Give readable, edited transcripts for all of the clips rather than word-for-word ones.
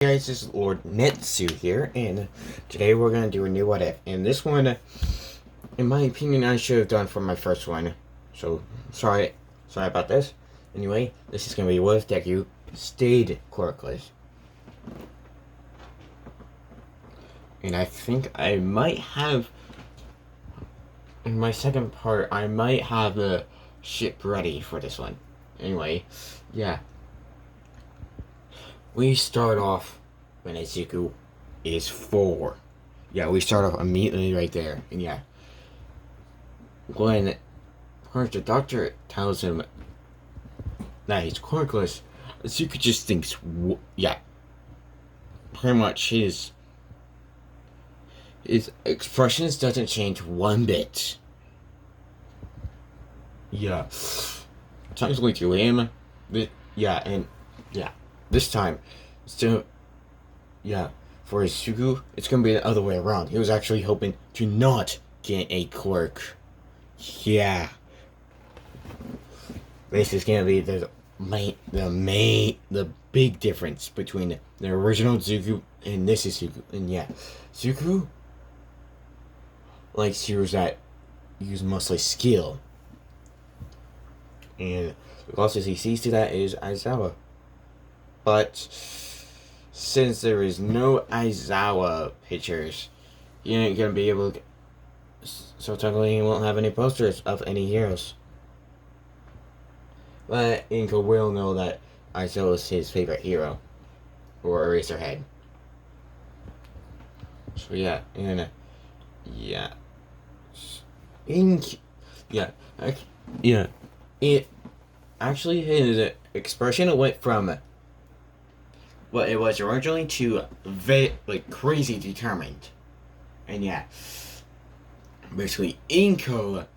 Hey guys, this is Lord Netsu here, and today we're gonna do a new what if. And this one, in my opinion, I should have done for my first one. So sorry about this. Anyway, this is gonna be what if Deku stayed quirkless. And I think I might have, in my second part, I might have the ship ready for this one. Anyway, yeah. We start off when Izuku is 4. Yeah, we start off immediately right there. And yeah, when the doctor tells him that he's quirkless, Izuku just thinks, yeah, pretty much his expressions doesn't change one bit. Yeah, technically to him, yeah, and yeah, this time, still, yeah, for Izuku, it's gonna be the other way around. He was actually hoping to not get a quirk. Yeah, this is gonna be the big difference between the original Zuko and this Izuku. And yeah, Zuko likes heroes that use mostly skill, and the closest he sees to that is Aizawa. But since there is no Aizawa pictures, he ain't gonna be able to. So technically, he won't have any posters of any heroes. But Inko will know that Aizawa is his favorite hero, or Eraserhead. So yeah, and yeah, yeah, yeah, it actually his expression went from what it was originally to crazy determined. And yeah, basically Inko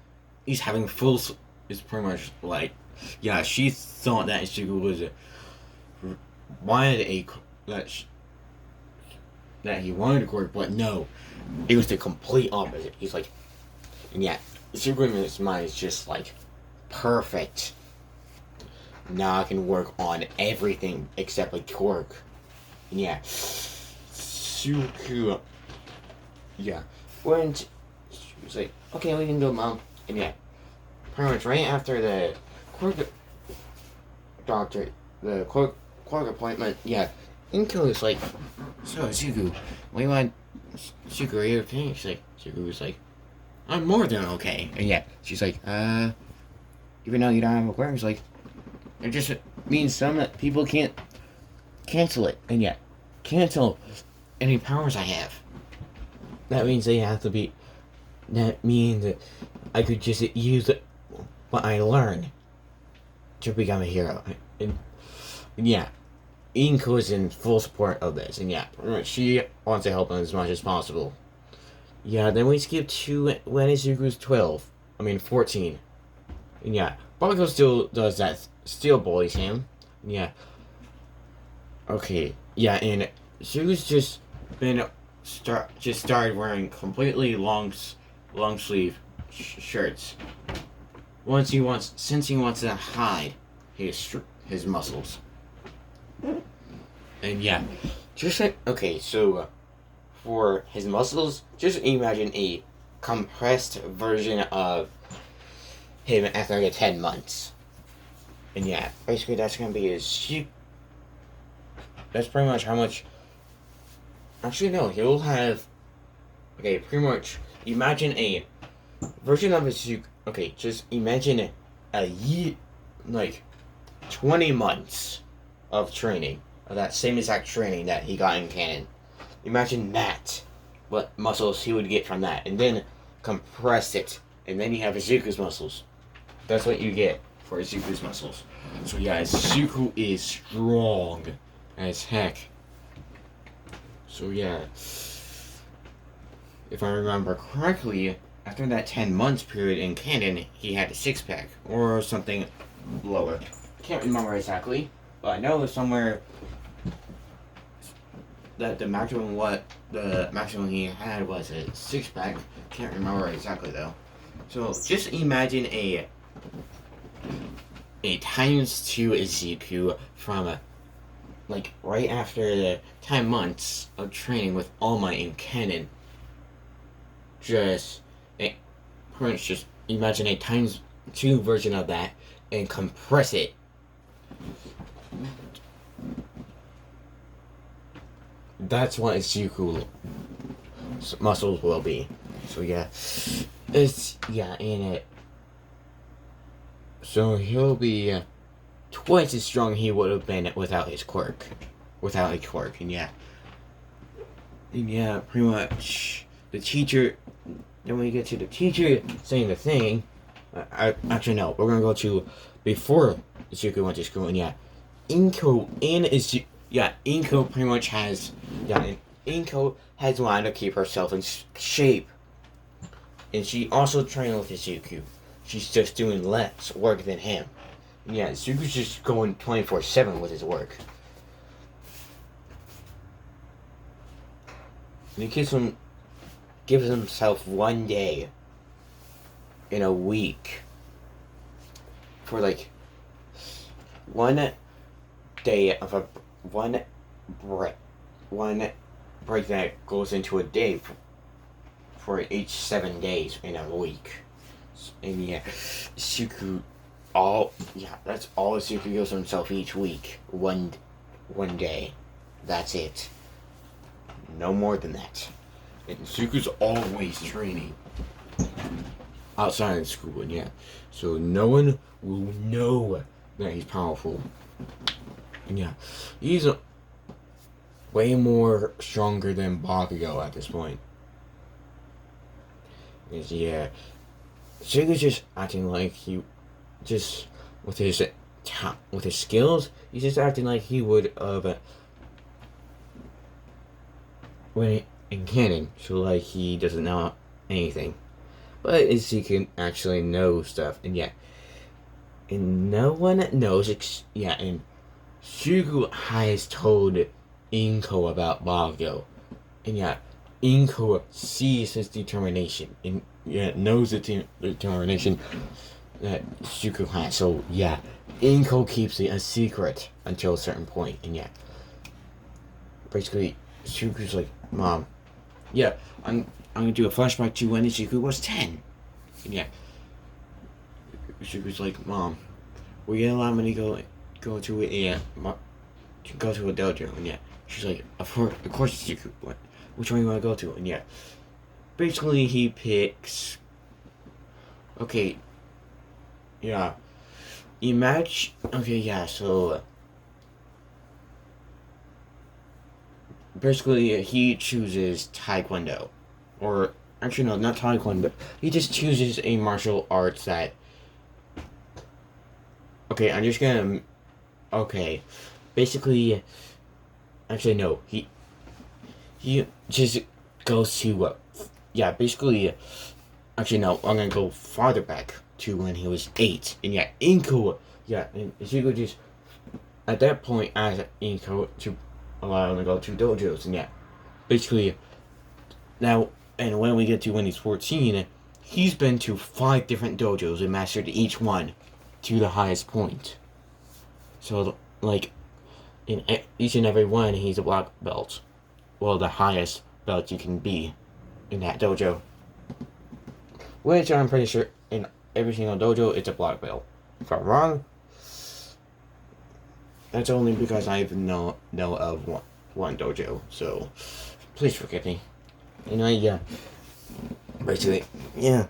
is having full is pretty much like, yeah, she thought that Izuku was wanted a that he wanted a quirk, but no, it was the complete opposite. He's like, and yeah, Izuku in his mind is just like, perfect. Now I can work on everything except like quirk. And yeah, Suku. Yeah, went. She was like, "Okay, we can go, Mom." And yeah, pretty much right after the quirk doctor, the quirk appointment. Yeah, Inko was like, "So Suku, we want Suku, are you okay?" She's like, Suku was like, "I'm more than okay." And yeah, she's like, even though you don't have a quirk, it's like, it just means some people can't cancel it. And yeah, cancel any powers I have. That means they have to be. That means that I could just use what I learned to become a hero. And yeah, Inko is in full support of this. And yeah, she wants to help him as much as possible. Yeah, then we skip to when Izuku's 12. 14. And yeah, Bakugo still does that. Still bullies him. Yeah. Okay. Yeah, and Zuko's just started wearing completely long sleeve shirts. Since he wants to hide his muscles. And yeah, just like, okay, so for his muscles, just imagine a compressed version of him after like 10 months. And yeah, basically that's gonna be that's pretty much how much. Actually, no, he'll have. Okay, pretty much. Imagine a version of his. Okay, just imagine a year, like 20 months of training, of that same exact training that he got in canon. Imagine that, what muscles he would get from that, and then compress it, and then you have Izuku's muscles. That's what you get for Izuku's muscles. So yeah, Izuku is strong as heck. So yeah, if I remember correctly, after that 10 months period in canon, he had a 6-pack or something lower. Can't remember exactly, but I know somewhere that the maximum he had was a 6-pack. Can't remember exactly though. So just imagine a times 2 Izuku from like right after the 10 months of training with All Might and Cannon, just a, pretty much just imagine a times two version of that and compress it. That's what his Zuku muscles will be. So yeah, it's yeah in it. So he'll be twice as strong he would have been without his quirk, without a quirk, and yeah, pretty much the teacher. Then when we get to the teacher saying the thing, actually no, we're gonna go to before Zuko went to school, and yeah, Inko pretty much has and Inko has wanted to keep herself in shape, and she also trained with Zuko. She's just doing less work than him. And yeah, Zuko's just going 24/7 with his work. And he gives himself 1 day in a week for like 1 day of a one break that goes into a day for each 7 days in a week. And yeah, Zuko that's all Zuko gives himself each week. One day. That's it. No more than that. And Zuko's always training outside of school, and yeah. So no one will know that he's powerful. And yeah, he's way more stronger than Bakugo at this point. Because yeah, Zuko's just acting like he just with his skills, he's just acting like he would when in canon, so like he doesn't know anything. But he can actually know stuff, and yeah. And no one knows, and Zuko has told Inko about Bago. And yeah, Inko sees his determination, and yeah, knows the determination that Zuko has. So yeah, Inko keeps it a secret until a certain point, and yeah. Basically, Zuko's like, Mom, yeah, I'm gonna do a flashback to when Zuko was 10. And yeah, Zuko's like, Mom, will you allow me to go to a dojo? And yeah, she's like, of course, Zuko. Which one you want to go to? And yeah, basically he picks. Okay. Yeah. Imagine. Okay, yeah. So basically, he chooses Taekwondo, or actually no, not Taekwondo. He just chooses a martial arts that. Okay, I'm just gonna. Okay, basically, actually no, he just goes to basically. Actually no, I'm gonna go farther back to when he was 8, and yeah, Inko, and Zuko just at that point asked Inko to allow him to go to dojos, and yeah, basically now, and when we get to when he's 14, he's been to 5 different dojos and mastered each one to the highest point. So like in each and every one, he's a black belt. Well, the highest belt you can be in that dojo. Which I'm pretty sure in every single dojo it's a black belt. If I'm wrong, that's only because I know of one dojo. So please forgive me. Anyway, yeah. Basically, yeah.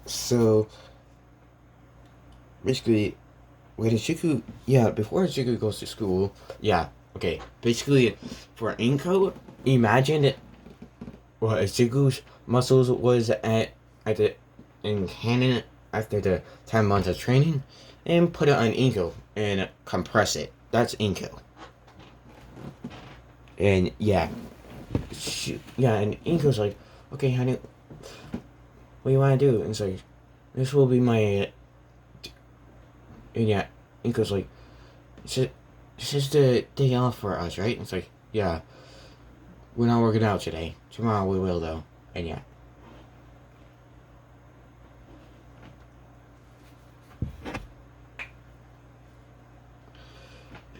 So basically, before Zuko goes to school, okay. Basically, for Inko, imagine what Zuko's muscles was in canon after the 10 months of training, and put it on Inko and compress it. That's Inko. And yeah, and Inko's like, okay, honey, what do you want to do? And it's like, this will be my. And yeah, Inko's like, this is the day off for us, right? And it's like, yeah, we're not working out today. Tomorrow we will, though. And yeah.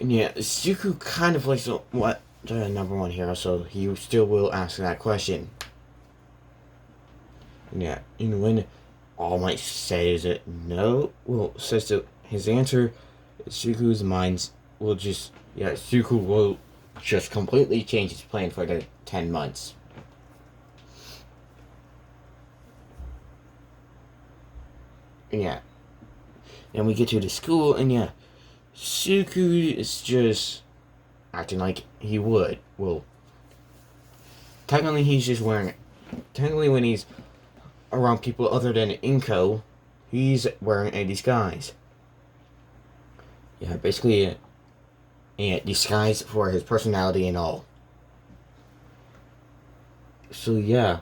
And yeah, Zuko kind of likes what the number one hero, so he still will ask that question. And yeah, and when All Might says it no, well, says that his answer, Zuko's mind will just, Zuko will just completely change his plan for the 10 months. And yeah, and we get to the school, and yeah, Zuko is just acting like he would. Well, technically he's just wearing, technically when he's around people other than Inko, he's wearing a disguise. Yeah, basically a disguise for his personality and all. So yeah,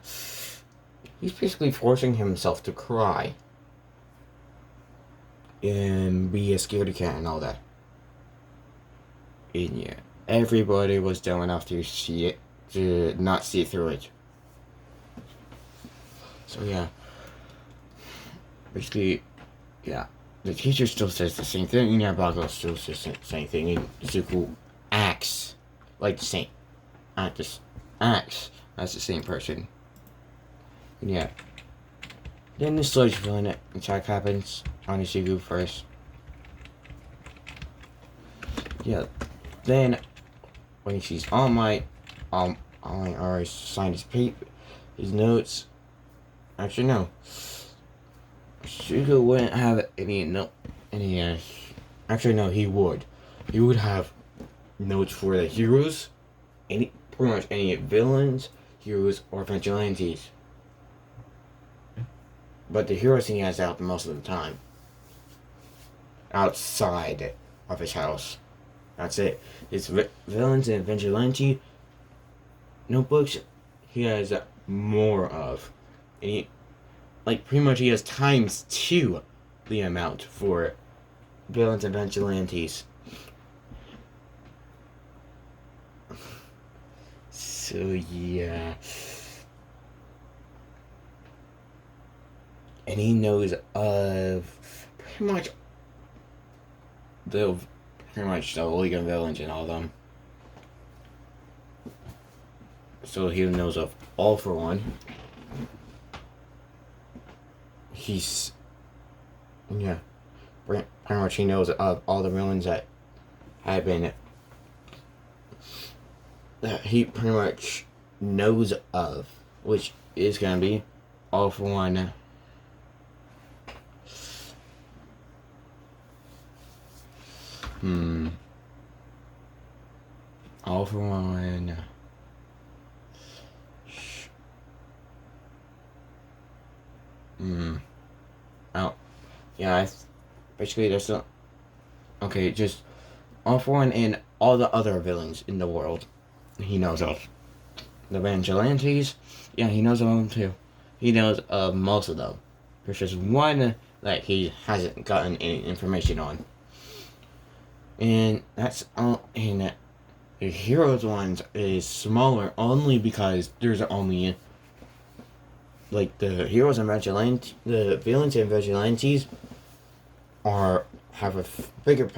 he's basically forcing himself to cry and be a scaredy cat and all that. And yeah, everybody was dumb enough to see it, to not see through it. So yeah, basically, yeah, the teacher still says the same thing, and Bago still says the same thing, and Zuko acts like the same, acts as the same person. And yeah, then the sludge villain attack happens on Zuko first. Yeah, then when he sees All Might already signed his paper, his notes. Actually, no. Zuko wouldn't have actually, no, he would. He would have notes for the heroes, pretty much any villains, heroes, or vigilantes. But the heroes he has out most of the time. Outside of his house. That's it. His villains and vigilante notebooks, he has more of. And pretty much he has times 2 the amount for villains and vigilantes. So yeah. And he knows of pretty much the League of Villains and all of them. So he knows of All for One. He's, yeah, pretty much he knows of all the villains that have been, that he pretty much knows of, which is gonna be All for One. All for One. Oh, yeah. Basically, there's no. Okay, just All for One and all the other villains in the world. He knows of the vigilantes. Yeah, he knows of them too. He knows of most of them. There's just one that he hasn't gotten any information on. And that's all. And the heroes ones is smaller only because there's only the heroes and vigilantes, the villains and vigilantes have a bigger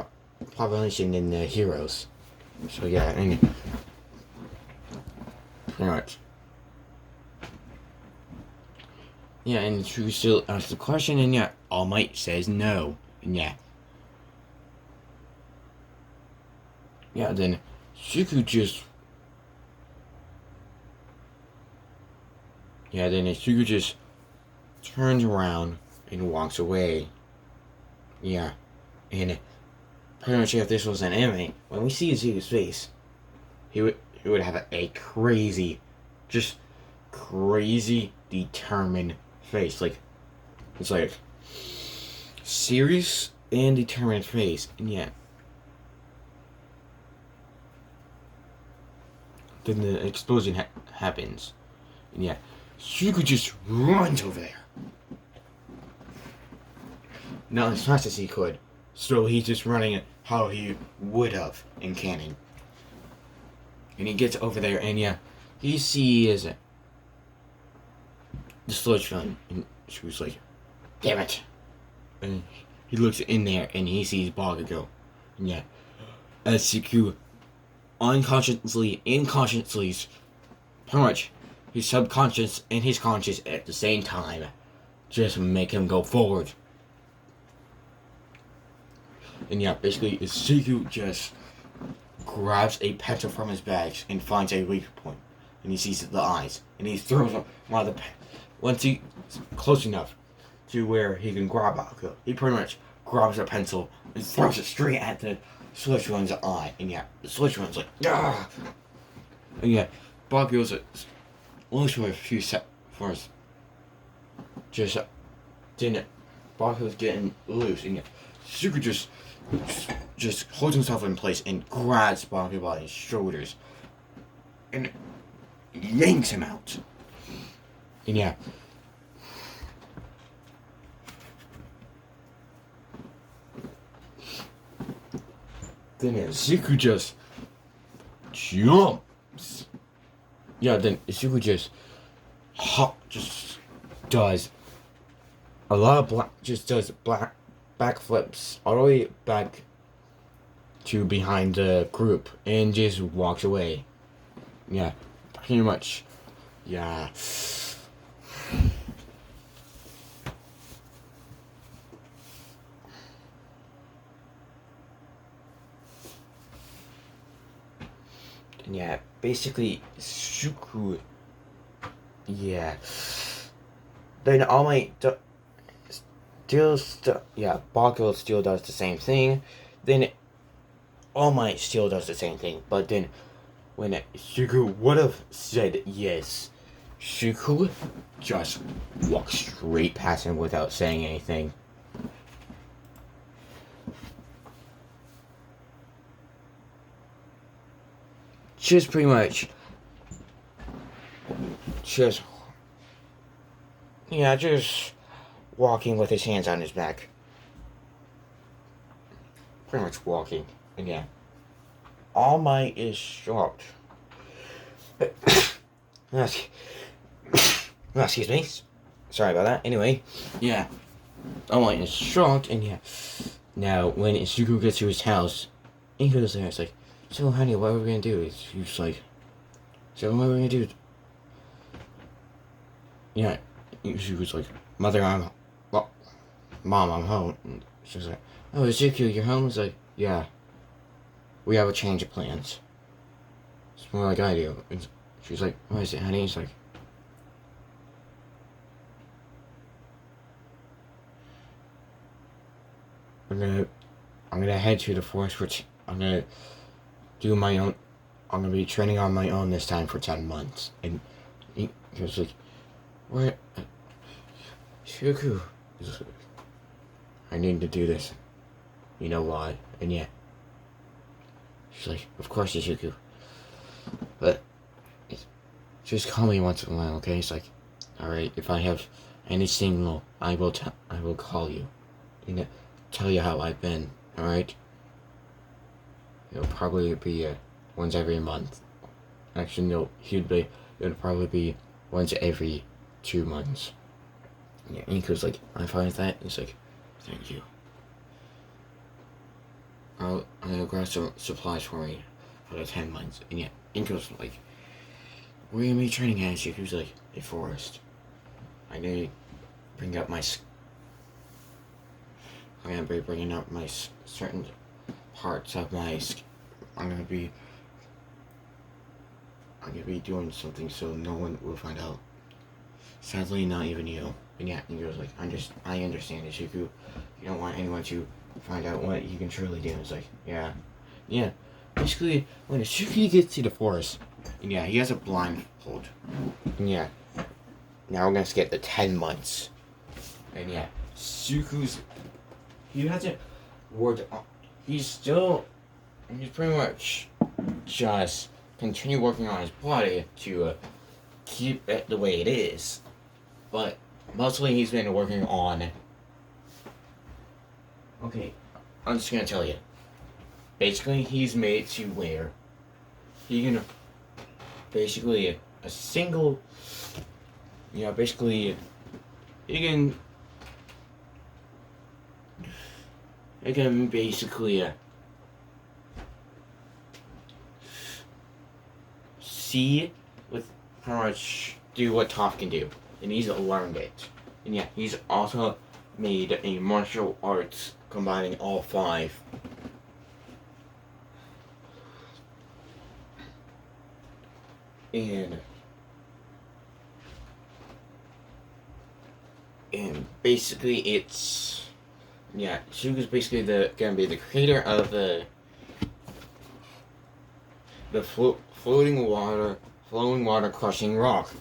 population than the heroes. So yeah, and pretty much. Yeah, and True still asks the question, and yeah, All Might says no, and yeah. Yeah, then Zuko just. Yeah, then Zuko just turns around and walks away. Yeah, and pretty much if this was an anime, when we see Zuko's face, he would have a crazy, just crazy determined face. It's serious and determined face, and yeah. Then the explosion happens, and yeah, Zuko just runs over there. Not as fast as he could, so he's just running how he would have in canon. And he gets over there, and yeah, he sees the sludge gun, and she was like, "Damn it!" And he looks in there, and he sees Bakugo, and yeah, as Siku unconsciously, inconsciously, pretty much his subconscious and his conscious at the same time just make him go forward. And yeah, basically, Siku just grabs a pencil from his bag and finds a weak point. And he sees the eyes. And he throws one of the... Once he's close enough to where he can grab Bakugo, he pretty much grabs a pencil and throws it straight at the Switch One's eye. And yeah, the Switch One's like, ah! And yeah, Bakugo's loose for a few seconds. Just didn't... Bakugo's getting loose. And yeah, Suku just holds himself in place and grabs Bakugo by his shoulders and yanks him out. And yeah. Then Izuku just jumps. Yeah, then Izuku just does a lot of backflips all the way back to behind the group and just walks away. Yeah, pretty much. Yeah. And yeah, basically, Suku. Yeah. Then All Might Bakugo still does the same thing. Then All Might still does the same thing. But then when Suku would have said yes, Suku just walks straight past him without saying anything. Just pretty much just walking with his hands on his back. Pretty much walking. And yeah. All Might is shocked. Excuse me. Sorry about that. Anyway, yeah. All Might is shocked, and yeah. Now, when Izuku gets to his house, Inko's there. It's like, so honey, what are we gonna do? He's like, so what are we gonna do? Yeah. Izuku's like, Mom, I'm home. And she's like, oh, Izuku, you're home? He's like, yeah. We have a change of plans. It's more like I do. And she's like, what is it, honey? He's like, I'm gonna head to the forest, which I'm gonna do my own. I'm gonna be training on my own this time for 10 months. And he was like, what? Shuku. I need to do this. You know why? And yeah. She's like, of course, Izuku. But just call me once in a while, okay? It's like, alright, if I have any signal, I will call you. You know, tell you how I've been, alright? It'll probably be once every month. Actually, no, it'll probably be once every 2 months. Yeah, Inko's like, I'm fine with that. He's like, thank you. I'll grab some supplies for me for the 10 months. And yeah, Inko's like, where are you gonna be training at? He was like, a forest. I need to bring up my... I'm gonna be bringing up my certain parts of my... I'm gonna be doing something so no one will find out. Sadly, not even you. And yeah, Inko's like, I understand, Izuku. You don't want anyone to find out what you can truly do. It's like, yeah. Basically, when Izuku gets to the forest, and yeah, he has a blindfold. And yeah, now we're gonna skip the 10 months. And yeah, he hasn't worked on, he's pretty much just continue working on his body to keep it the way it is. But mostly he's been working on... Okay, I'm just gonna tell you. Basically, he's made to where he can basically a single... Yeah, basically he can basically see with pretty much do what Toph can do, and he's learned it. And yeah, he's also made a martial arts combining all 5. And basically it's, yeah, Shugo's basically gonna be the creator of the flowing water crushing rock.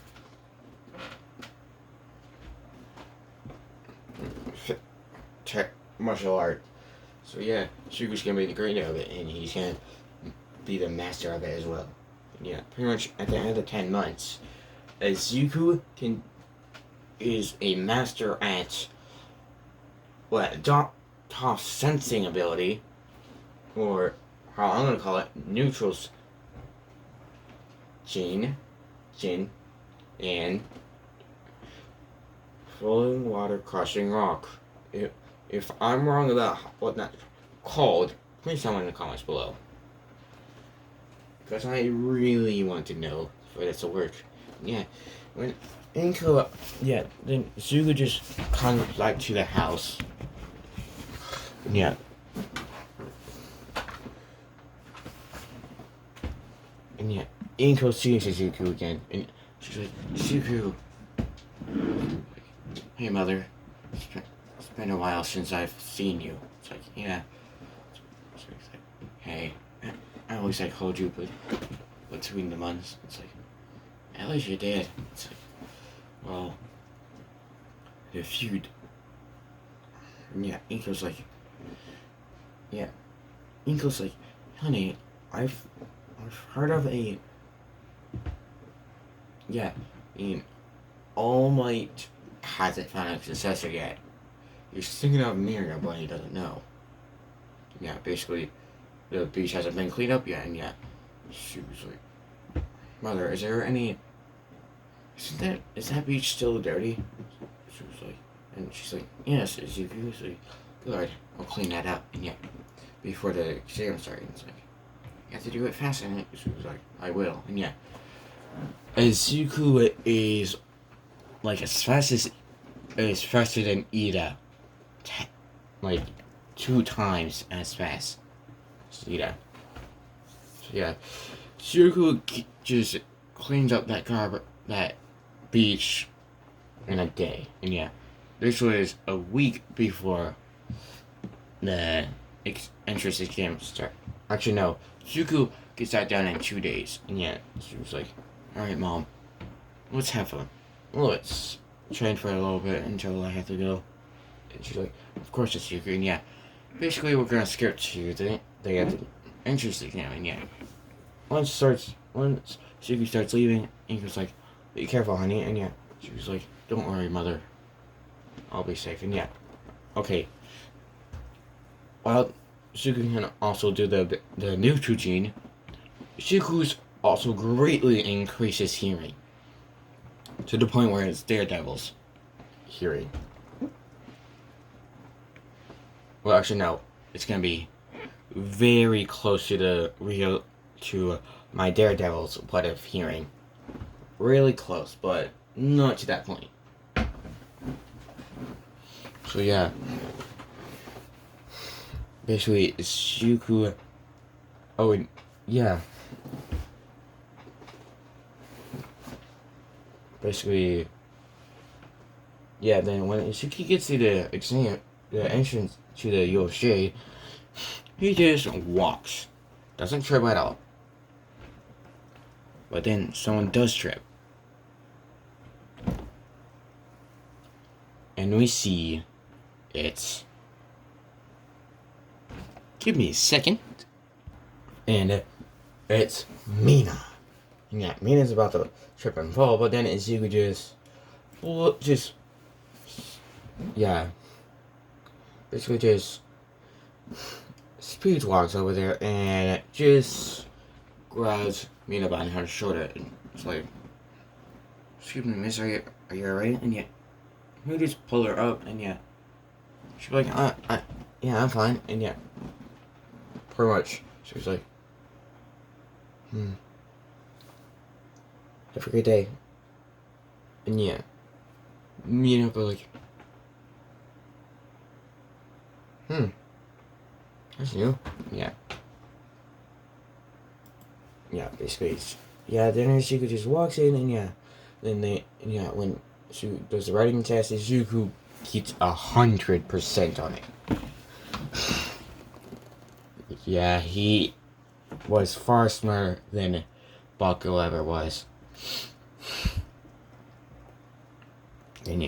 Martial art. So yeah, Shugo's gonna be the creator of it, and he's gonna be the master of it as well. And yeah, pretty much at the end of the 10 months, Zuko is a master at Toph's sensing ability, or how I'm gonna call it, neutrals Jin, and flowing water crushing rock. If I'm wrong about what that's called, please tell me in the comments below, because I really want to know for this to work. Yeah, when Inko, yeah, then Zuko just comes back to the house. Yeah. And yeah, Inko sees Zuko again, and she's like, Zuko, hey mother, it's been a while since I've seen you. It's like, yeah. So he's like, hey, I always like hold you, but between the months, it's like, at least you did. It's like, well, the feud. And yeah, Inko's like, honey, I've heard of a, All Might hasn't found a successor yet. He's thinking of Miriam, but he doesn't know. Yeah, basically, the beach hasn't been cleaned up yet, and yeah, she was like, mother, is there any, is that beach still dirty? She was like, and she's like, yes, it's usually good. I'll clean that up, and yeah, before the exam starts, it's like, you have to do it fast, and she was like, I will, and yeah. Zuko is like faster than Ida, like 2 times as fast as Ida. So yeah, Zuko just cleans up that beach in a day, and yeah, this was a week before the entrance exam start. Actually, no, Zuko gets that done in 2 days, and yeah, she was like, alright mom, let's have fun. Let's train for a little bit until I have to go. And she's like, of course it's Zuko, and yeah, basically we're gonna skip to the entrance exam, and yeah, once Zuko starts leaving, Inko's like, be careful honey, and yeah, she was like, don't worry mother, I'll be safe, and yeah, okay. While Zuko can also do the neutral gene, Zuko's also greatly increases hearing, to the point where it's Daredevil's hearing. Well, actually, no. It's gonna be very close to my Daredevil's blood of hearing. Really close, but not to that point. So yeah. Basically, Zuko. Oh, and yeah. Basically, yeah, then when Zuko gets to the exam, the entrance to the Yoshi, he just walks. Doesn't trip at all. But then someone does trip. And we see it's... Give me a second. And it's Mina. Yeah, Mina's about to trip and fall, but then Zuko just, yeah, basically just speed walks over there and just grabs Mina by her shoulder and it's like, excuse me, miss, are you alright? And yeah, he'll just pull her up and yeah, she'll be like, yeah, I'm fine, and yeah, pretty much, she was like, have a great day. And yeah, Mina but like, that's new. Yeah. Yeah, basically, then Zuko just walks in, and when she does the writing test, Zuko gets 100% on it. Yeah, he was far smarter than Baku ever was. And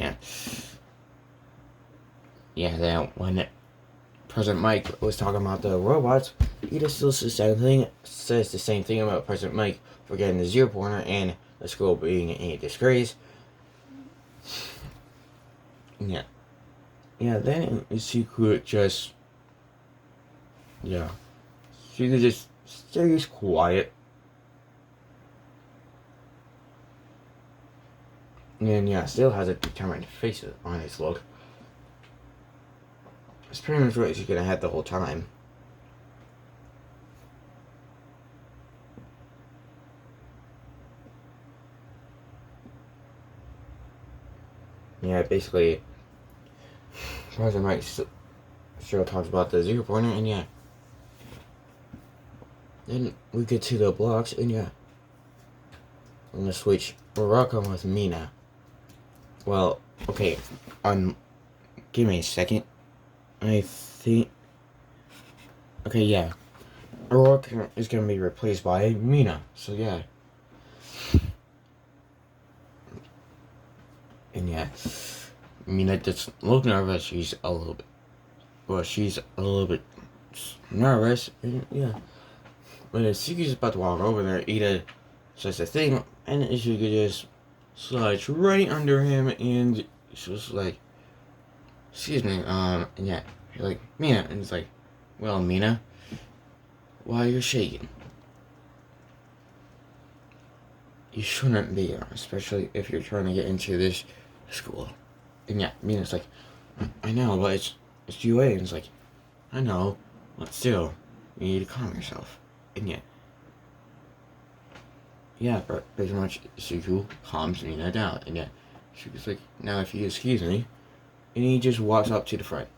then when President Mike was talking about the robots, he just still says the same thing about President Mike for getting the 0-pointer and the school being a disgrace. Then she could just stays quiet. And still has a determined face on his look. It's pretty much what she's gonna have the whole time. Basically, President Mike still talks about the 0-pointer, and then we get to the blocks, and I'm gonna switch Morocco with Mina. Well, okay, give me a second. I think, okay, Morocco is gonna be replaced by Mina, so and Mina doesn't look nervous, she's a little bit nervous, and when Suki's about to walk over there, Ida says a thing, and Suki just slides right under him, and she's like, excuse me, and you're like, Mina, and it's like, well, Mina, why you're shaking? You shouldn't be, especially if you're trying to get into this school. And Mina's like, I know, but it's UA, and it's like, I know, but still, you need to calm yourself. And but pretty much Suku calms Mina down, and Suku's like, now if you excuse me, and he just walks up to the front.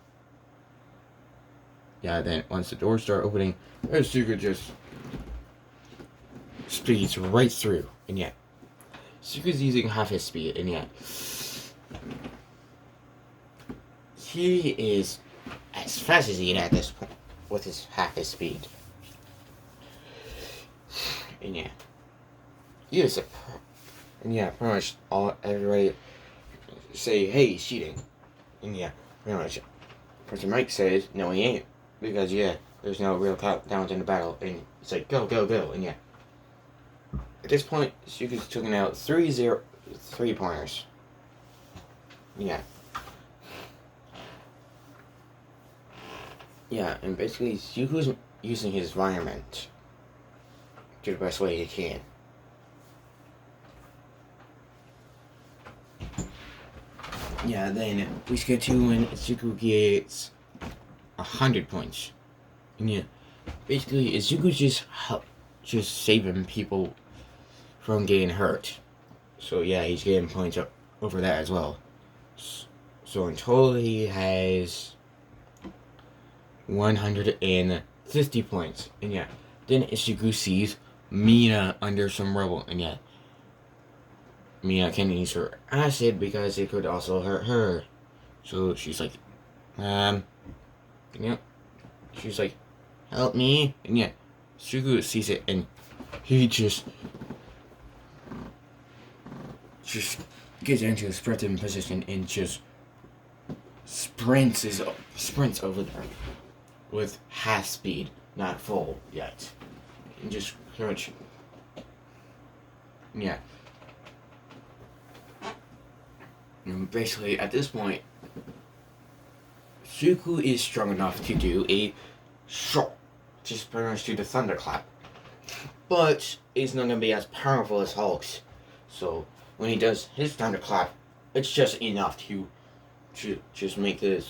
Then once the doors start opening, Suku just speeds right through, and Suku's using half his speed, and he is as fast as he can at this point with his half his speed. And he is pretty much everybody say, hey, he's cheating. And pretty much President Mike says, no, he ain't, because there's no real talent in the battle, and it's like, go, go, go. And at this point, Suku's taking out 3-pointers. And basically Suku's using his environment to the best way he can. Then we get to when Suku gets 100 points. And basically Suku's just saving people from getting hurt. So he's getting points up over that as well. So in total he has 150 points. And then Suku sees Mina under some rubble, and Mina can use her acid because it could also hurt her. So she's like, she's like, help me. And Suku sees it, and he just gets into a sprinting position and just sprints over there with half speed, not full yet, and just pretty much And basically, at this point, Suku is strong enough to do a shot, just pretty much do the thunderclap, but it's not gonna be as powerful as Hulk's. So when he does his thunderclap, it's just enough to just make the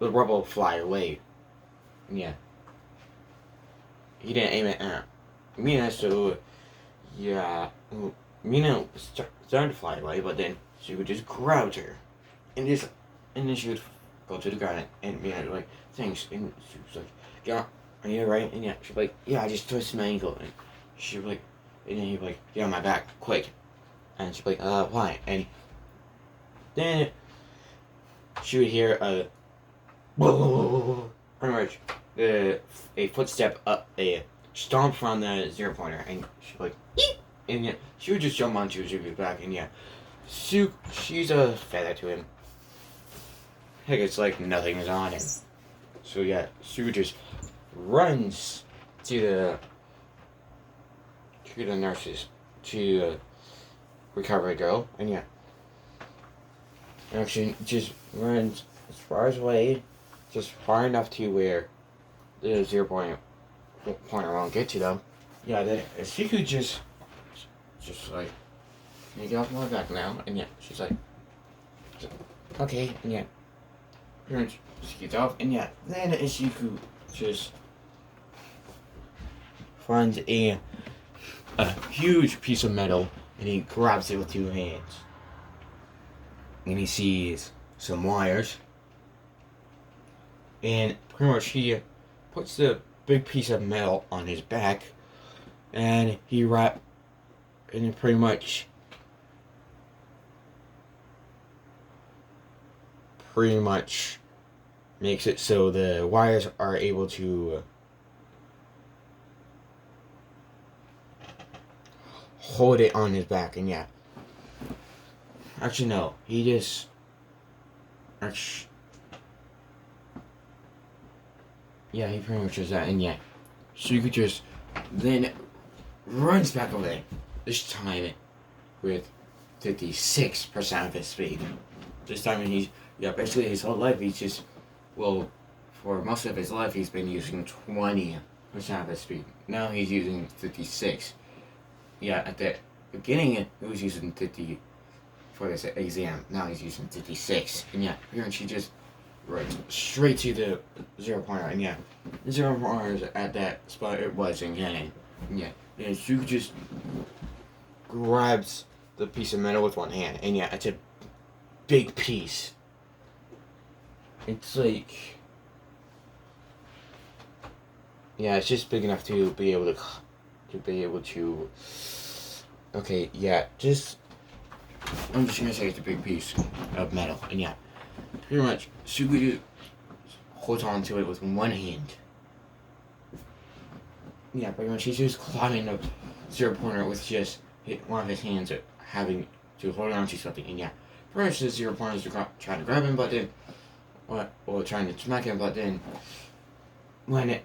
rubble fly away. He didn't aim it at Mina, so Mina was starting to fly away, but then she would just grab her, and just and then she would go to the ground and Mina would like thanks, and she was like, yeah, are you alright? And yeah, she'd be like, yeah, I just twisted my ankle, and she'd be like, and then he'd be like, get on my back, quick, and she'd be like, why? And then she would hear a pretty much a footstep up a stomp from the 0 pointer, and she'd be like, eep! And yeah, she would just jump onto Zuku's back, and yeah, she's a feather to him. Heck, it's like nothing is on him. So yeah, Sue just runs to the nurses to recover the girl, and yeah, actually just runs as far as away, just far enough to where the 0 pointer won't get to them. Yeah, then Suku just like, can you get off my back now? And yeah, she's like, okay, and yeah, she gets off, and yeah, then Ishiku just finds a huge piece of metal, and he grabs it with 2 hands, and he sees some wires, and pretty much he puts the big piece of metal on his back, and he pretty much makes it so the wires are able to hold it on his back, and yeah. Actually, no, he just yeah, he pretty much does that, and yeah, so you could just then runs back over there. This time with 56% of his speed. This time he's basically his whole life he's just for most of his life he's been using 20% of his speed. Now he's using 56. Yeah, at the beginning he was using 50 for this exam. Now he's using 56. And yeah, pretty much he just runs straight to the 0 pointer, and yeah, the 0 pointer is at that spot it was again. And yeah, and you just grabs the piece of metal with 1 hand, and yeah, it's a big piece. It's like, yeah, it's just big enough to be able to okay, yeah, I'm just gonna say it's a big piece of metal, and yeah, pretty much Sugudu holds on to it with 1 hand. Yeah, pretty much he's just climbing the 0 pointer with just one of his hands having to hold on to something, and yeah, first the 0 pointers are trying to grab him, but then, or trying to smack him, but then, when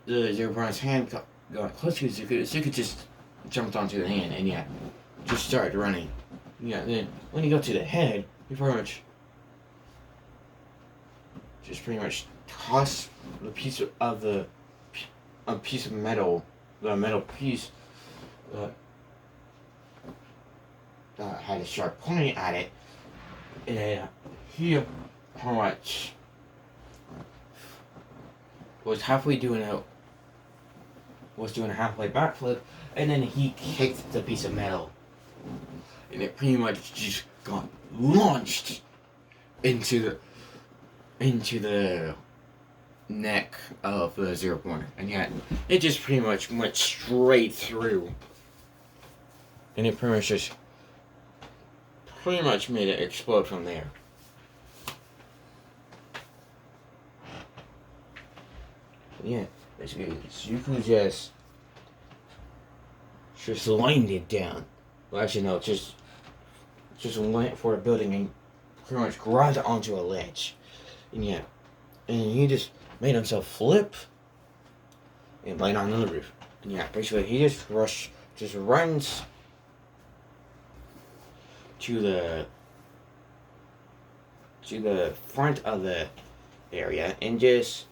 the 0 pointer's hand got close to Zuku just jumped onto the hand, and yeah, just started running. Yeah, then when he got to the head, he pretty much tossed the piece of metal, the metal piece had a sharp point at it, and he pretty much was doing a halfway backflip, and then he kicked the piece of metal, and it pretty much just got launched into the neck of the 0 pointer, and yet it just pretty much went straight through, and it pretty much made it explode from there. Yeah, basically Zuko just lined it down. Well, actually no, just went for a building and pretty much grabbed it onto a ledge, and yeah, and he just made himself flip and land on the roof. And yeah, basically he just runs to the front of the area and just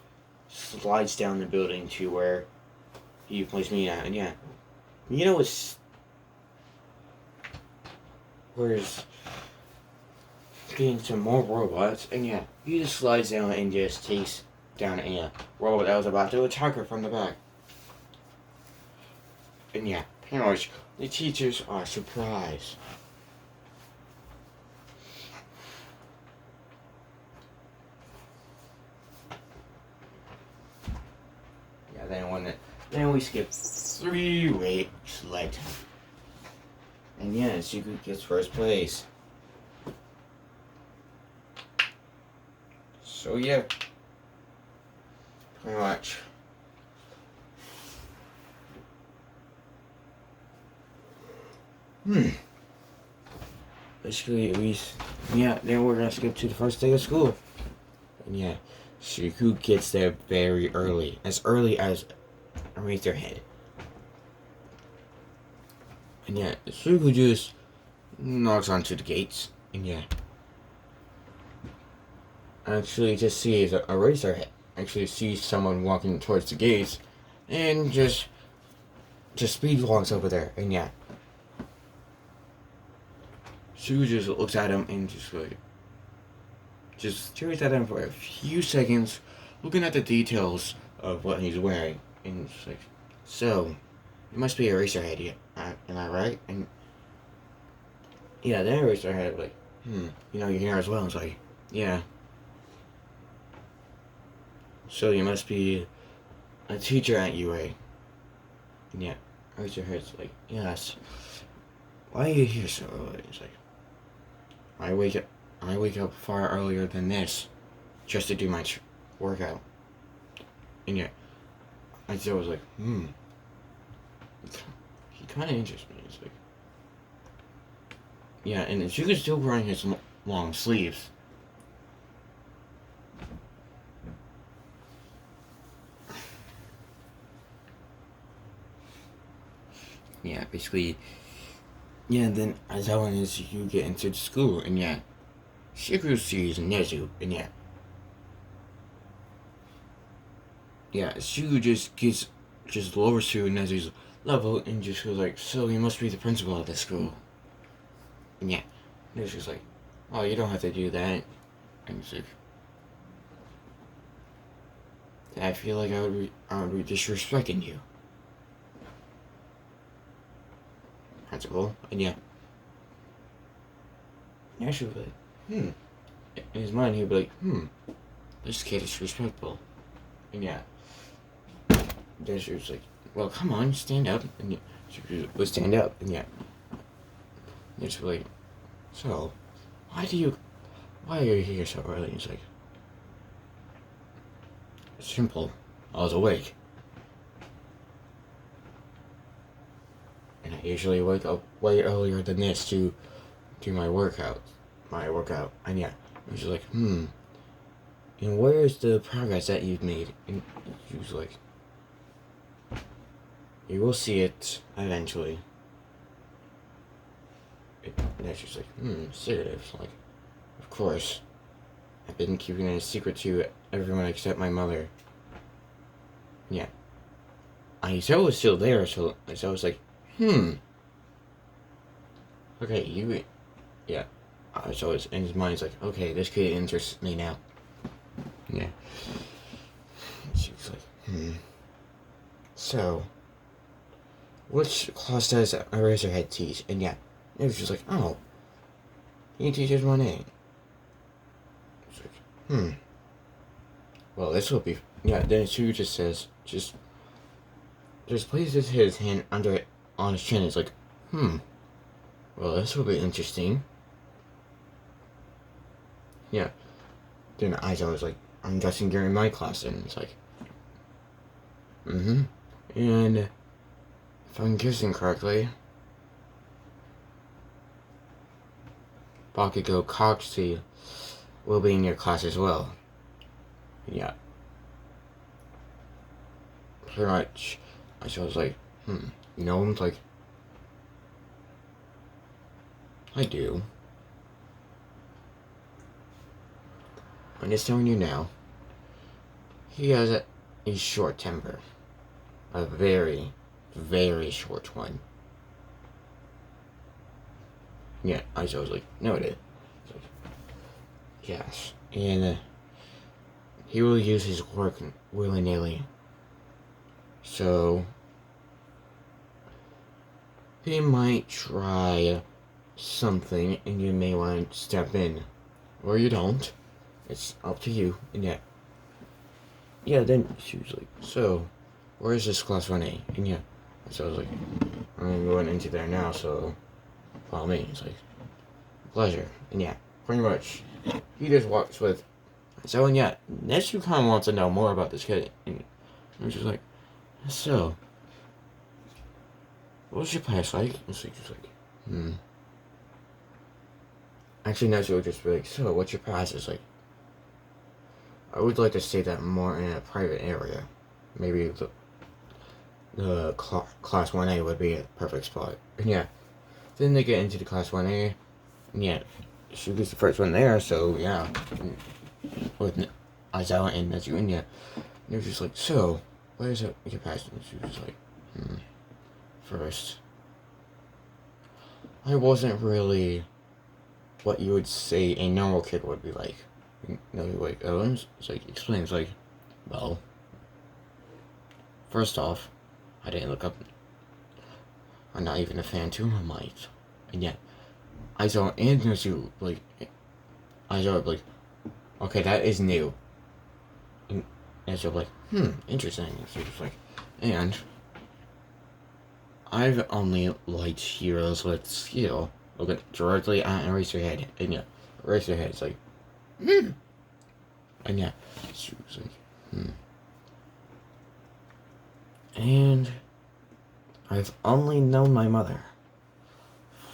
slides down the building to where he placed me at. And yeah, where's getting some more robots, and yeah, he just slides down and just takes down a robot that was about to attack her from the back. And yeah, pretty much the teachers are surprised. Yeah, then we skip 3 weeks later. And yeah, Suku gets first place. So yeah, pretty much. Basically, at least, yeah, then we're gonna skip to the first day of school. And yeah, Suku gets there very early as Razorhead. And yeah, Suku just knocks onto the gates, and yeah, actually just sees a Razorhead. Actually sees someone walking towards the gates, and just speed walks over there, and yeah, Suku just looks at him and just stares at him for a few seconds, looking at the details of what he's wearing, and it's like, so, you must be a Razorhead, yeah, am I right? And yeah, then Razorhead like, you know your hair as well. It's like, yeah. So you must be a teacher at UA. And yeah, Razorhead's like, yes. Why are you here so early? It's like, I wake up far earlier than this, just to do my workout. And yeah, I still was like, he kind of interests me. It's like, yeah, and Suga's still wearing his long sleeves. Yeah, basically, yeah, then as long as you get into the school, and yeah, Shigeru sees Nezu, and yeah. Yeah, Shigeru just lowers to Nezu's level, and just goes like, so you must be the principal of this school. And yeah, Nezu's like, oh, you don't have to do that. And he's like, I feel like I would be disrespecting you. Principal, and yeah. Nash would be like, In his mind, he'd be like, this kid is respectful. And yeah. Then she was like, well, come on, stand up. And yeah, she would stand up, and yeah. And she'd be like, so, why are you here so early? And it's like, simple. I was awake. And I usually wake up way earlier than this to do my workout. And yeah, I was like, and where is the progress that you've made? And she was like, you will see it eventually. And then she was like, serious? Like, of course. I've been keeping it a secret to everyone except my mother. Yeah. Aizo was still there, so I was like, okay, yeah. So it's in his mind, it's like, okay, this kid interests me now. Yeah. She was like, so, which class does Eraserhead teach? And yeah, it was just like, oh, he teaches 1A. It's like, well, this will be, yeah, then Shu just says, just places his hand on his chin. It's like, well, this will be interesting. Yeah. Then Aizo was like, I'm guessing you're in my class, and it's like, and if I'm guessing correctly, Bakugo Coxie will be in your class as well. Yeah. Pretty much, Aizo was like, you know him? It's like, I do. I'm just telling you now, he has a short temper. A very, very short one. Yeah, I was like, no it is. Like, yes. And he will use his quirk willy-nilly. So, he might try something and you may want to step in. Or you don't. It's up to you. And yeah, then she was like, so, where's this class 1A? And yeah, so I was like, I'm going into there now, so follow me. It's like, pleasure. And yeah, pretty much, he just walks with. So, and yeah, next you kind of want to know more about this kid. And I was just like, so, what was your past like? And she's just like, Actually, next you would just be like, so, what's your past? It's like, I would like to say that more in a private area. Maybe the class 1A would be a perfect spot. And yeah, then they get into the class 1A. And yeah, she was the first one there, so yeah. With Aizawa and Nezu, and yeah. And they're just like, so, what is it your past? And she was like, first, I wasn't really what you would say a normal kid would be like. You know, like, Owens? It's like, explains, like, well, first off, I didn't look up. I'm not even a fan to my might. And yet, I saw and Nezu, like, I saw, like, okay, that is new. And so, like, interesting. So just like, and I've only liked heroes with skill. Look at directly at and raise your head. And yeah, raise your head. It's like, And yeah, she was like, And I've only known my mother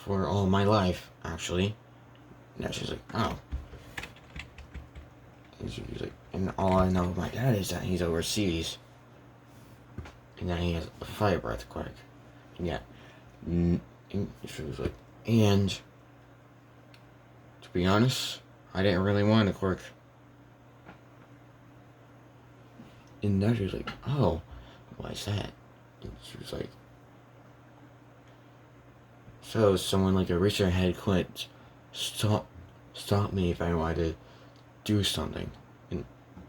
for all my life, actually. Now she's like, oh. And she was like, and all I know of my dad is that he's overseas. And that he has a fire breath quirk. And yeah. And she was like, and to be honest, I didn't really want a quirk. And now she was like, oh, why is that? And she was like, so someone like a researcher head couldn't stop me if I wanted to do something. And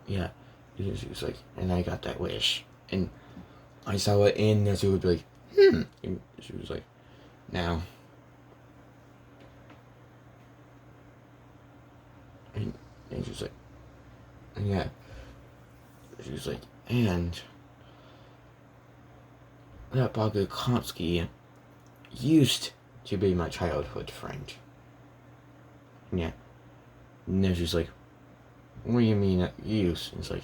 yeah, she was like, and I got that wish. And I saw it in Nezu would be like, And she was like, now. And she was like, and yeah. She was like, and that Bogukovsky used to be my childhood friend. Yeah. And then she's like, what do you mean used? And it's like,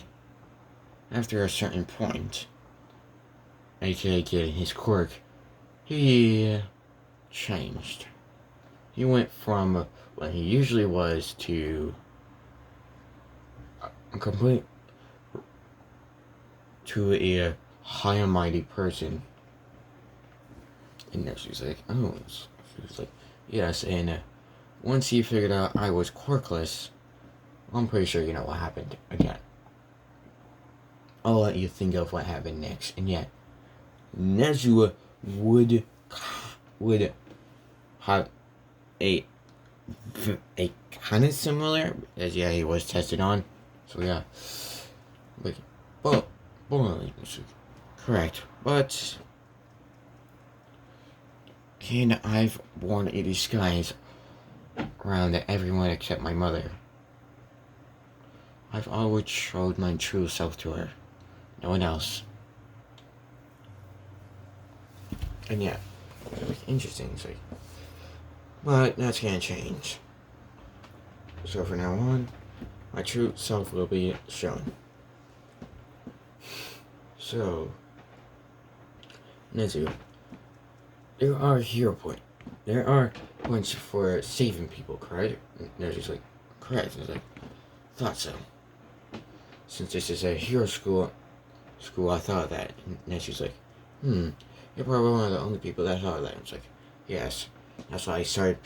after a certain point, aka getting his quirk, he changed. He went from what he usually was to a complete to a high and mighty person. And then she's like, oh, she was like, yes, and once he figured out I was quirkless, I'm pretty sure you know what happened again. I'll let you think of what happened next. And yeah, Nezu would have a kind of similar, as yeah, he was tested on. So yeah, like, but correct. But and I've worn a disguise around everyone except my mother. I've always showed my true self to her. No one else. And yeah, interesting. It's like, but that's gonna change. So from now on, my true self will be shown. So, Nezu, there are hero points. There are points for saving people, correct? And Nezu's like, correct. I was like, thought so. Since this is a hero school, I thought of that. And Nezu's like, you're probably one of the only people that thought of that. I was like, yes. That's why I started,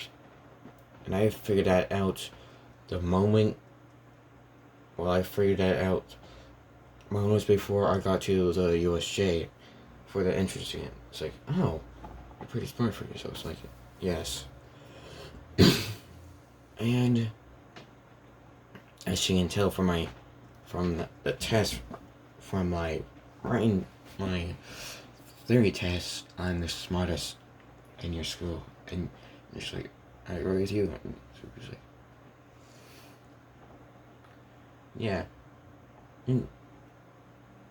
and I figured that out the moment. Well, I figured that out moments before I got to the USJ for the entrance exam. It's like, oh, you're pretty smart for yourself. It's like, yes. And as you can tell from the test, from my writing, my theory test, I'm the smartest in your school, and she's like, I agree with you. And Suku's like, yeah. And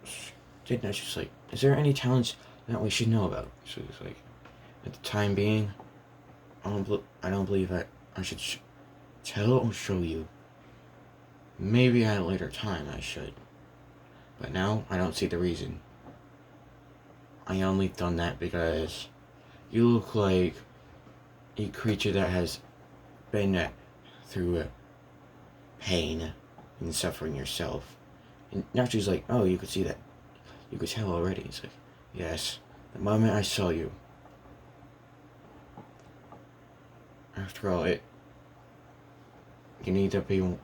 she's just like, is there any talents that we should know about? So he's like, at the time being, I don't believe that I should tell or show you. Maybe at a later time I should. But now I don't see the reason. I only done that because you look like a creature that has been through pain and suffering yourself. And now she's like, oh, you could see that. You could tell already. It's like, yes. The moment I saw you. After all, you need to be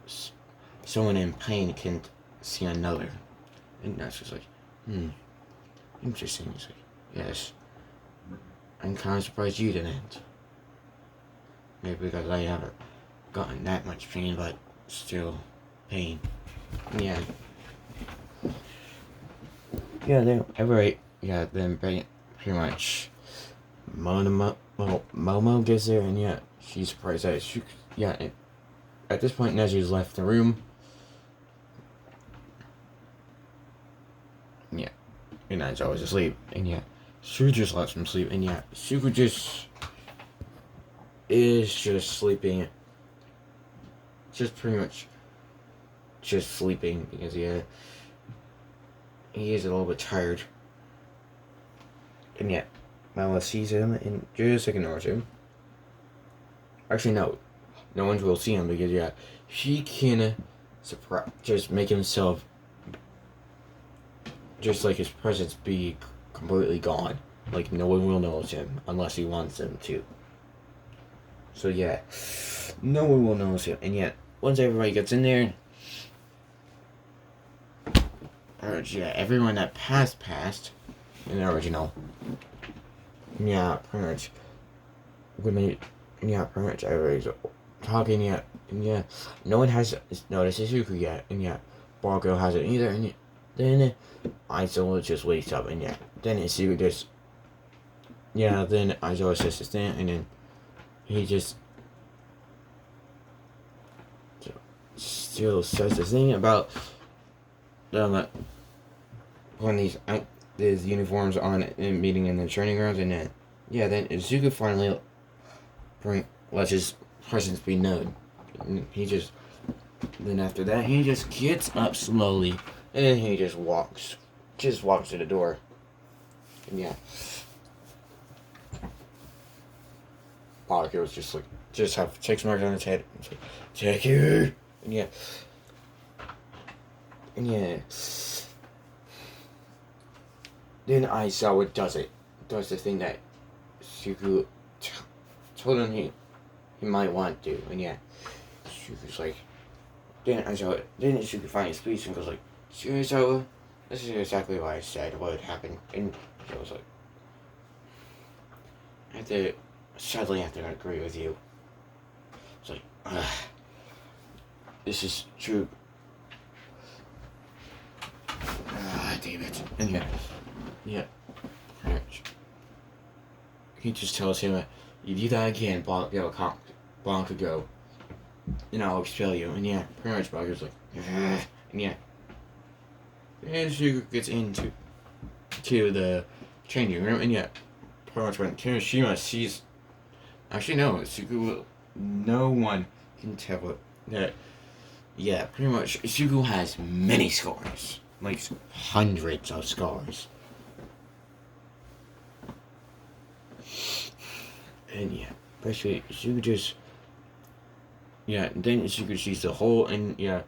someone in pain can see another. And that's just like, interesting. It's like, yes. I'm kind of surprised you didn't. Maybe because I haven't gotten that much pain, but still pain. Yeah. Yeah, then every then pretty much Momo gets there, and yeah, she's surprised that at this point Nezu's left the room. Yeah, and Nezu's asleep, and yeah, Suku just lets him sleep, and yeah, Suku is just sleeping, just pretty much just sleeping because he is a little bit tired. And yet, Mala sees him and just ignores him. Actually, no one will see him because he can just make himself just like his presence be completely gone. Like no one will notice him unless he wants them to. So yeah, no one will notice him. And yet, once everybody gets in there, everyone that passed in the original. Yeah, pretty much. Pretty much everybody's talking yet, and yeah, no one has noticed Izuku yet, and yeah, Barco hasn't either, and then Aizo just wakes up, and yeah, then Izuku just, then Aizo says his thing, and then he just still says the thing about when these uniforms on and meeting in the training grounds, and then then Izuku finally lets his presence be known. And then after that he just gets up slowly, and then he just walks to the door, and yeah, Barco was just have 6 marks on his head. It's like, take you, and yeah. Then Aizawa does the thing that Suku told him he might want to, and yeah, Suku's like, then Suku finally speaks and goes like, Aizawa, this is exactly what I said would happen, and I was like, sadly I have to agree with you. It's like, this is true. Damn it. And yeah, pretty much. He just tells him, if you do that again, Bonk could go, and I'll expel you. And yeah, pretty much Bonker's like, and yeah. And Suku gets into the changing room, and yeah, pretty much when Kirishima sees, actually no, Suku, no one can tell that, pretty much Suku has many scars. Like hundreds of scars. And yeah, basically Suku just then Suku sees the hole, and yeah.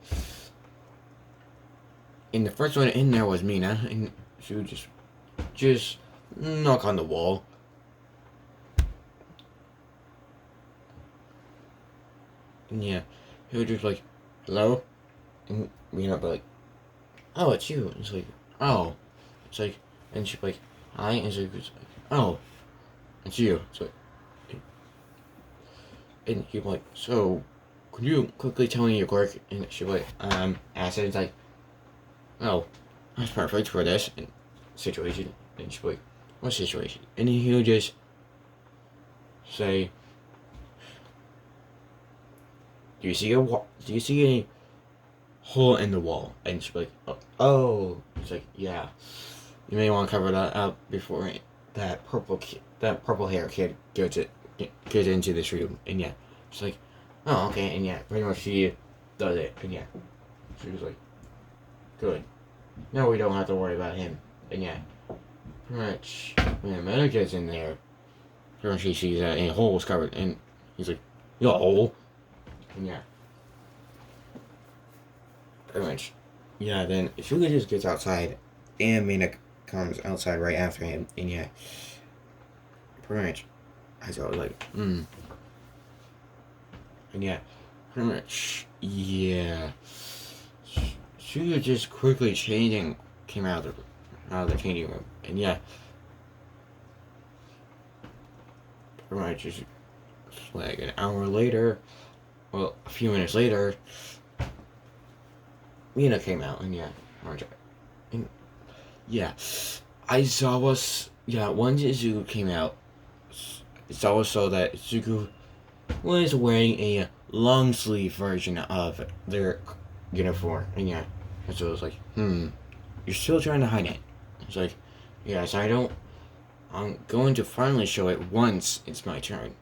And the first one in there was Mina, and Suku just knock on the wall. And yeah, he was just like, hello? And Mina be like, oh, it's you. And it's like, oh. It's like, and she's like, hi. And she's like, oh, it's you. So, and he's like, so, could you quickly tell me your quirk? And she's like, acid. It's like, oh, that's perfect for this situation. And she's like, what situation? And then he'll just say, do you see a hole in the wall? And she'll be like, oh. It's like, yeah. You may want to cover that up before that purple hair kid gets into this room. And yeah, she's like, oh, okay. And yeah, pretty much she does it. And yeah, she was like, good. Now we don't have to worry about him. And yeah, pretty much when Amanda gets in there, pretty much she sees that a hole was covered. And he's like, you got a hole? And yeah, pretty much. Yeah, then Shuga just gets outside, and Mina comes outside right after him, and yeah, pretty much, I was like, and yeah, pretty much, yeah, Shuga just quickly came out of the changing room, and yeah, pretty much just like an hour later, well, a few minutes later, Mina came out, and yeah, and yeah, once Izuku came out, Aizawa saw that Izuku was wearing a long sleeve version of their uniform, and yeah, and so it was like, you're still trying to hide it. It's like, yes, I'm going to finally show it once it's my turn.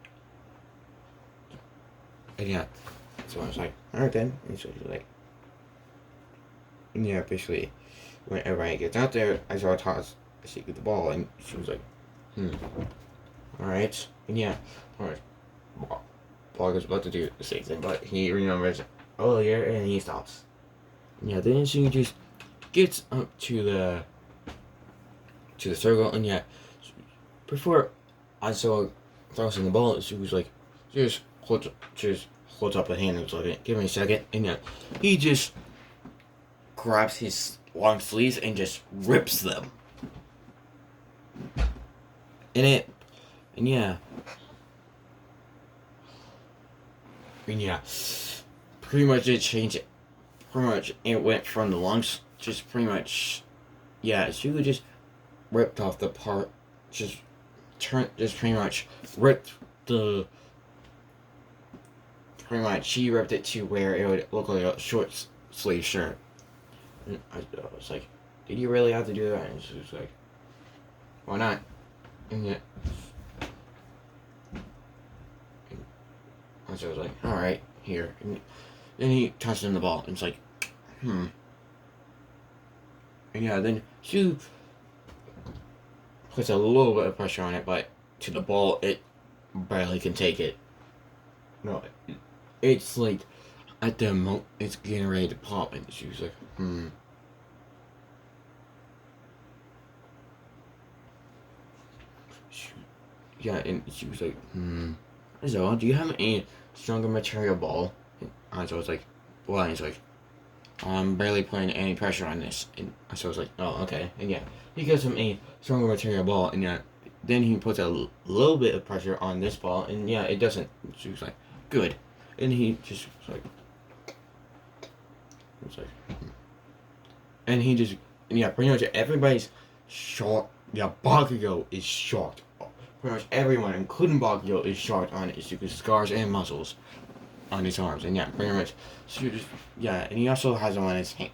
And yeah, so I was like, alright then, and so she's like, and yeah, basically, when everybody gets out there, I saw toss Seeker the ball, and she was like, alright. And yeah, alright. Ball is about to do the same thing, but he remembers earlier, and he stops. And yeah, then she just gets up to the circle, and yeah, before I saw tossing the ball, she was like, just holds up a hand and was like, give me a second, and yeah, he just grabs his long sleeves and just rips them. And yeah, pretty much it changed it. Pretty much it went from the lungs, just pretty much, yeah, she would just ripped off the part, just pretty much ripped the, pretty much she ripped it to where it would look like a short sleeve shirt. And I was like, did you really have to do that? And she was like, why not? And yeah. And so I was like, alright, here. And then he tosses in the ball, and it's like, And yeah, then she puts a little bit of pressure on it, but to the ball, it barely can take it. No, it's like, at the moment, it's getting ready to pop, and she was like, Yeah, and she was like, So, do you have any stronger material ball? And so I was like, well, and he's like, I'm barely putting any pressure on this. And so I was like, oh, okay. And yeah, he gives him a stronger material ball, and yeah, then he puts a little bit of pressure on this ball, and yeah, it doesn't. She was like, good. And he just was like, and he just, and yeah, pretty much everybody's shocked. Yeah, Bakugo is shocked. Pretty much everyone, including Bakugo, is shocked on Izuku's scars and muscles on his arms. And yeah, pretty much, so just, yeah, and he also has them on his hands.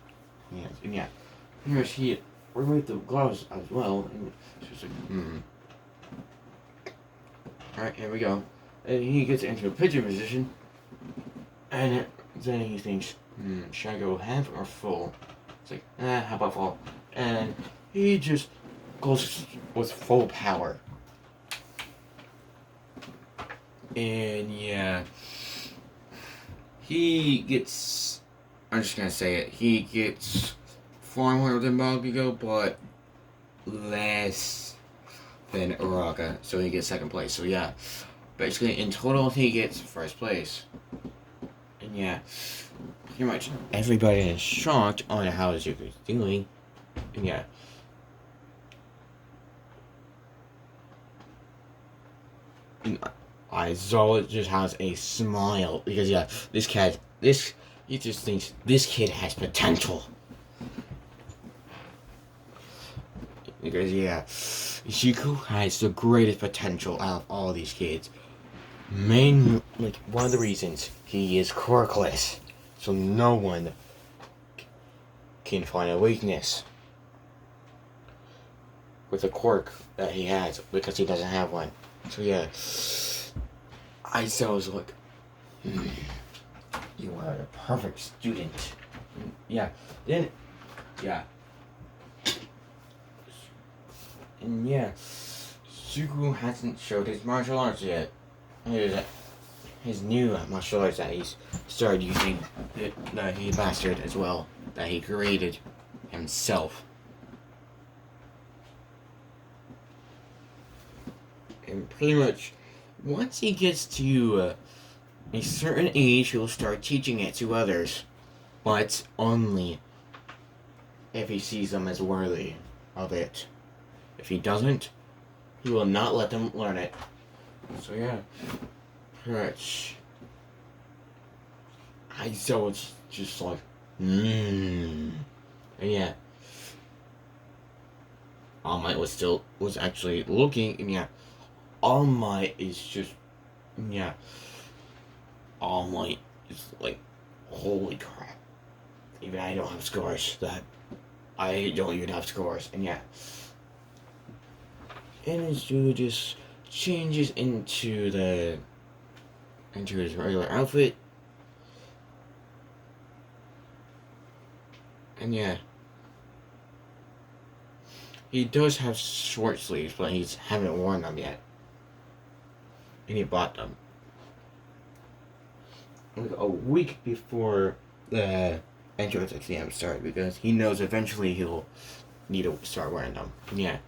And yeah, pretty much he removed the gloves as well. And she was like, Alright, here we go. And he gets into a pigeon position. And then he thinks, should I go half or full? It's like, how about full? And he just goes with full power. And yeah, he gets, I'm just gonna say it, he gets far more than Bakugo, but less than Uraka, so he gets second place. So yeah, basically in total he gets first place. And yeah, pretty much everybody is shocked on how Izuku's doing. And yeah, and Aizawa just has a smile because yeah, he just thinks this kid has potential. Because yeah, Izuku has the greatest potential out of all these kids. one of the reasons he is quirkless, so no one can find a weakness with a quirk that he has because he doesn't have one. So yeah, I was like, you are a perfect student. Yeah, then, yeah. And yeah, Suku hasn't showed his martial arts yet. His new martial arts that he's started using, that he mastered as well, that he created himself. And pretty much, once he gets to a certain age, he'll start teaching it to others, but only if he sees them as worthy of it. If he doesn't, he will not let them learn it. So yeah, pretty much. So it's just like, And yeah, All Might was actually looking, and yeah, All Might is just, yeah, All Might is like, holy crap. Even I don't have scores, I don't even have scores, and yeah. And his dude just changes into his regular outfit. And yeah. He does have short sleeves, but he haven't worn them yet. And he bought them like a week before the entrance exam started, because he knows eventually he'll need to start wearing them. And yeah.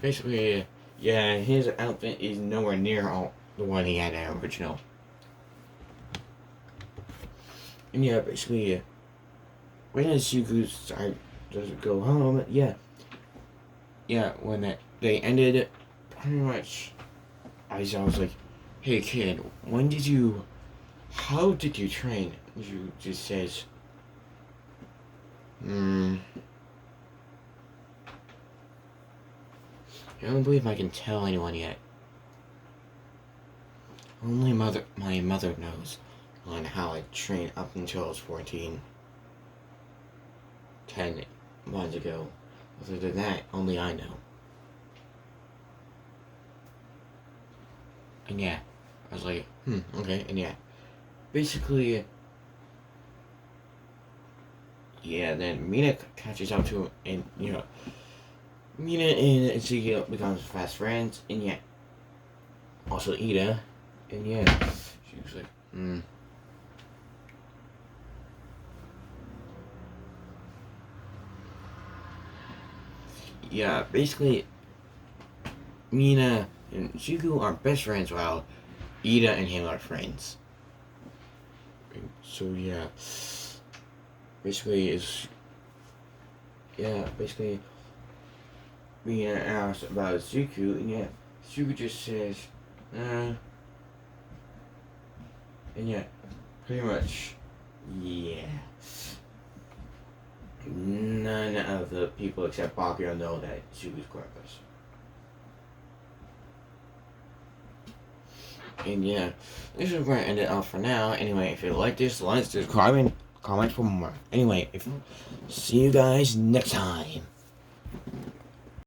Basically, yeah, his outfit is nowhere near the one he had at original. And yeah, basically, when Suku does go home, yeah, when they ended, pretty much, I was like, hey kid, how did you train? You just says, I don't believe I can tell anyone yet. Only my mother knows on how I trained up until I was 14. 10 months ago. Other than that, only I know. And yeah, I was like, okay, and yeah. Basically, yeah, then Mina catches up to him, and, Mina and Ezekiel becomes fast friends, and yeah. Also Ida, and yeah, she was like, Yeah, basically, Mina and Zuko are best friends while Ida and him are friends. So yeah, basically Mina asks about Zuko, and yeah, Zuko just says, and yeah, pretty much, yeah. None of the people except Bakugo know that Zuko's quirkless. And yeah, this is where I end it off for now. Anyway, if you like this, like, subscribe, and comment for more. Anyway, see you guys next time.